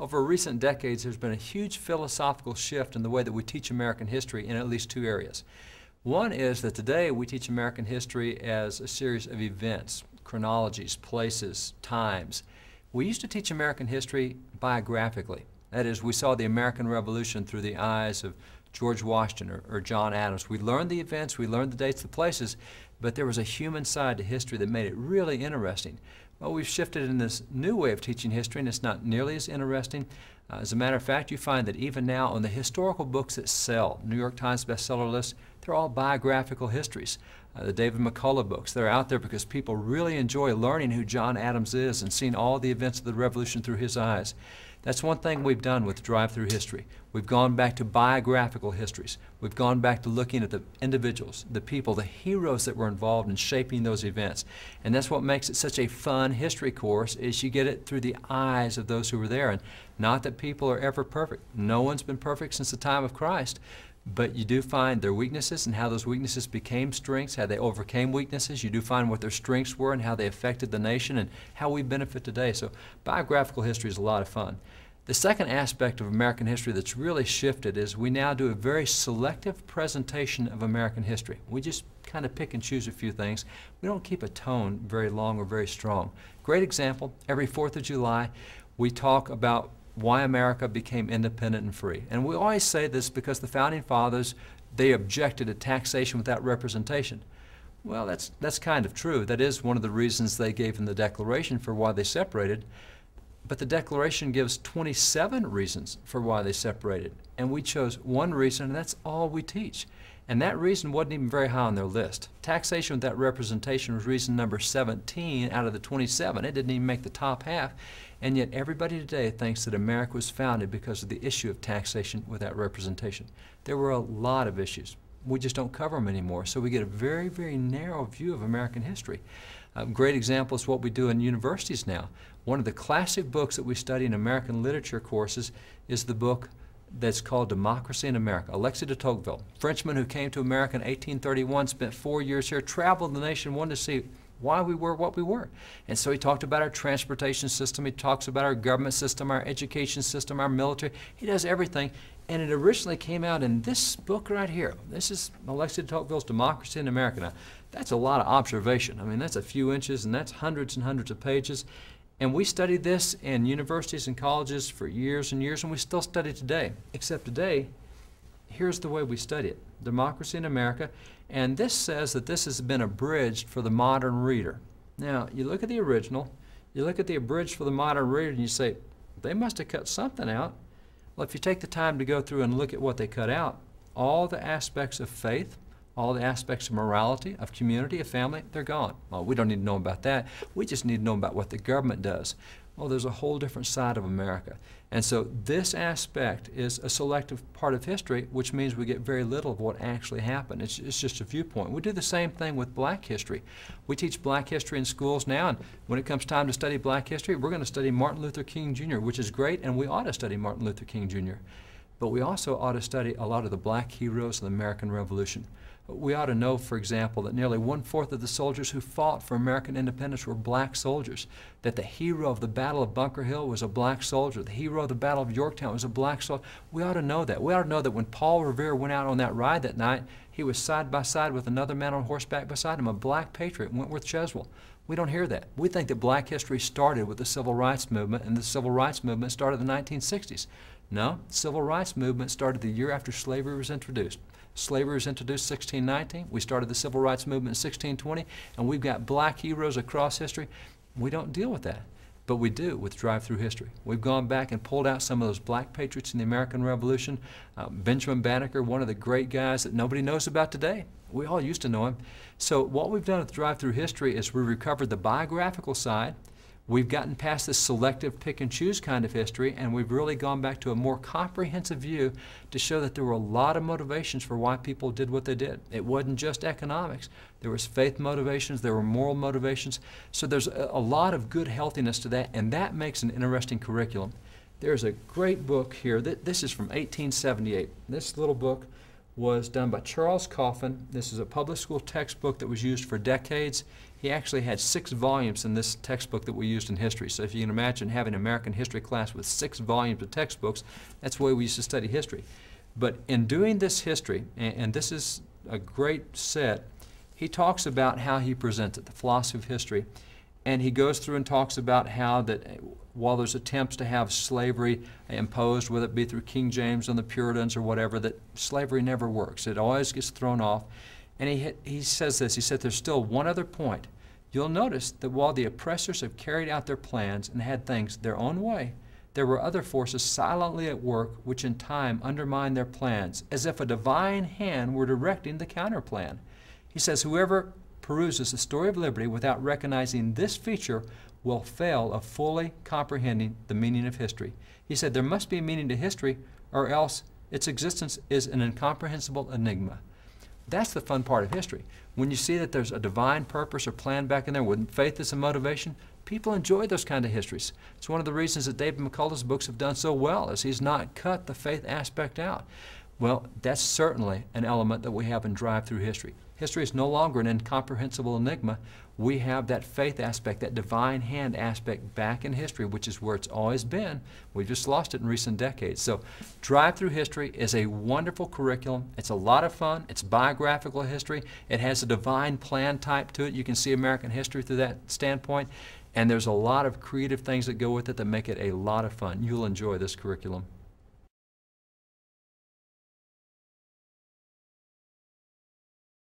Over recent decades, there's been a huge philosophical shift in the way that we teach American history in at least two areas. One is that today we teach American history as a series of events, chronologies, places, times. We used to teach American history biographically. That is, we saw the American Revolution through the eyes of George Washington or John Adams. We learned the events, we learned the dates, the places, but there was a human side to history that made it really interesting. Well, we've shifted in this new way of teaching history, and it's not nearly as interesting. As a matter of fact, you find that even now on the historical books that sell, New York Times bestseller lists, they're all biographical histories. The David McCullough books, they're out there because people really enjoy learning who John Adams is and seeing all the events of the Revolution through his eyes. That's one thing we've done with Drive Thru History. We've gone back to biographical histories. We've gone back to looking at the individuals, the people, the heroes that were involved in shaping those events. And that's what makes it such a fun history course, is you get it through the eyes of those who were there. And not that people are ever perfect. No one's been perfect since the time of Christ. But you do find their weaknesses and how those weaknesses became strengths, how they overcame weaknesses. You do find what their strengths were and how they affected the nation and how we benefit today. So biographical history is a lot of fun. The second aspect of American history that's really shifted is we now do a very selective presentation of American history. We just kind of pick and choose a few things. We don't keep a tone very long or very strong. Great example, every 4th of July we talk about why America became independent and free. And we always say this because the Founding Fathers, they objected to taxation without representation. Well, that's kind of true. That is one of the reasons they gave in the Declaration for why they separated. But the Declaration gives 27 reasons for why they separated. And we chose one reason, and that's all we teach. And that reason wasn't even very high on their list. Taxation without representation was reason number 17 out of the 27. It didn't even make the top half. And yet everybody today thinks that America was founded because of the issue of taxation without representation. There were a lot of issues. We just don't cover them anymore. So we get a very, very narrow view of American history. A great example is what we do in universities now. One of the classic books that we study in American literature courses is the book that's called Democracy in America. Alexis de Tocqueville, Frenchman who came to America in 1831, spent 4 years here, traveled the nation, wanted to see why we were what we were. And so he talked about our transportation system, he talks about our government system, our education system, our military. He does everything. And it originally came out in this book right here. This is Alexis de Tocqueville's Democracy in America. Now, that's a lot of observation. I mean, that's a few inches, and that's hundreds and hundreds of pages. And we studied this in universities and colleges for years and years, and we still study it today. Except today, here's the way we study it. Democracy in America. And this says that this has been abridged for the modern reader. Now, you look at the original, you look at the abridged for the modern reader, and you say, they must have cut something out. Well, if you take the time to go through and look at what they cut out, all the aspects of faith, all the aspects of morality, of community, of family, they're gone. Well, we don't need to know about that. We just need to know about what the government does. Well, there's a whole different side of America. And so this aspect is a selective part of history, which means we get very little of what actually happened. It's just a viewpoint. We do the same thing with black history. We teach black history in schools now, and when it comes time to study black history, we're going to study Martin Luther King Jr., which is great, and we ought to study Martin Luther King Jr. But we also ought to study a lot of the black heroes of the American Revolution. We ought to know, for example, that nearly 1/4 of the soldiers who fought for American independence were black soldiers, that the hero of the Battle of Bunker Hill was a black soldier, the hero of the Battle of Yorktown was a black soldier. We ought to know that. We ought to know that when Paul Revere went out on that ride that night, he was side by side with another man on horseback beside him, a black patriot, Wentworth Cheswell. We don't hear that. We think that black history started with the Civil Rights Movement, and the Civil Rights Movement started in the 1960s. No, the Civil Rights Movement started the year after slavery was introduced. Slavery was introduced in 1619. We started the Civil Rights Movement in 1620, and we've got black heroes across history. We don't deal with that, but we do with Drive Thru History. We've gone back and pulled out some of those black patriots in the American Revolution. Benjamin Banneker, one of the great guys that nobody knows about today. We all used to know him. So what we've done with Drive Thru History is we recovered the biographical side. We've gotten past this selective pick-and-choose kind of history, and we've really gone back to a more comprehensive view to show that there were a lot of motivations for why people did what they did. It wasn't just economics. There was faith motivations, there were moral motivations. So there's a lot of good healthiness to that, and that makes an interesting curriculum. There's a great book here. This is from 1878. This little book was done by Charles Coffin. This is a public school textbook that was used for decades. He actually had 6 volumes in this textbook that we used in history. So if you can imagine having an American history class with 6 volumes of textbooks, that's the way we used to study history. But in doing this history, and this is a great set, he talks about how he presents it, the philosophy of history. And he goes through and talks about how that while there's attempts to have slavery imposed, whether it be through King James and the Puritans or whatever, that slavery never works. It always gets thrown off. And he says this, he said there's still one other point. You'll notice that while the oppressors have carried out their plans and had things their own way, there were other forces silently at work which in time undermined their plans, as if a divine hand were directing the counterplan. He says whoever peruses the story of liberty without recognizing this feature will fail of fully comprehending the meaning of history. He said there must be a meaning to history or else its existence is an incomprehensible enigma. That's the fun part of history. When you see that there's a divine purpose or plan back in there with faith as a motivation, people enjoy those kind of histories. It's one of the reasons that David McCullough's books have done so well, is he's not cut the faith aspect out. Well, that's certainly an element that we have in Drive Thru History. History is no longer an incomprehensible enigma. We have that faith aspect, that divine hand aspect back in history, which is where it's always been. We've just lost it in recent decades. So Drive Thru History is a wonderful curriculum. It's a lot of fun. It's biographical history. It has a divine plan type to it. You can see American history through that standpoint. And there's a lot of creative things that go with it that make it a lot of fun. You'll enjoy this curriculum.